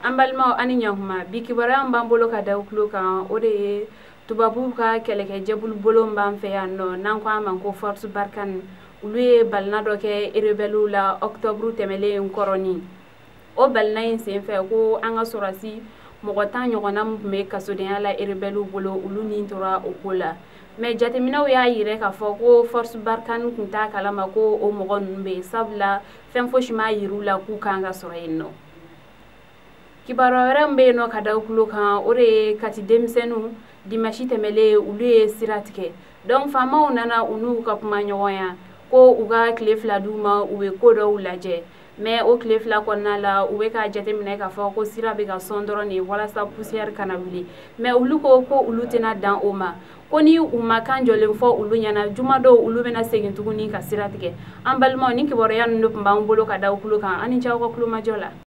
An balimaw ani ɲakuma bi kibaruya b'an bolo ka da tulo kan o de ye tubabu ka kɛlɛkɛjɛkulu bolo b'an fɛ yan nɔ n'an ko a ma ko force Barkhane olu ye balina dɔ kɛ rebelle la octobre tɛmɛlen kɔrɔni o balina in senfɛ ko an ka sɔrɔdasi mɔgɔ 10 ɲɔgɔnna min tun bɛ kasodenya la rebelle bolo olu nin tora o ko la mais jateminɛw y'a yira k'a fɔ ko force Barkhane tun t'a kalama ko o mɔgɔ ninnu bɛ sabula fɛn fosi m'a yir'u la k'u kan ka sɔrɔ yen nɔ. Kibaruya wɛrɛ min bɛ yen nɔ ka da tulo kan o de ye Kati denmisɛnninw dimanche tɛmɛlen olu ye sira tigɛ donc faamaw nana u n'u ka kuma ɲɔgɔnya ko u ka tile 2 d'u ma u bɛ ko dɔw lajɛ mais o tile 2 kɔnɔna la u bɛ ka jateminɛ k'a fɔ ko sira bɛ ka sɔn dɔrɔn de walasa poussière kana wuli mais olu ko olu tɛna dan o ma ko ni u ma kan jɔlen fɔ olu ɲɛna juma dɔw olu bɛna segin tuguni ka sira tigɛ. An balimaw ni kibaruya ninnu de tun b'an bolo ka da tulo kan ani ce aw ka kulomajɔ la.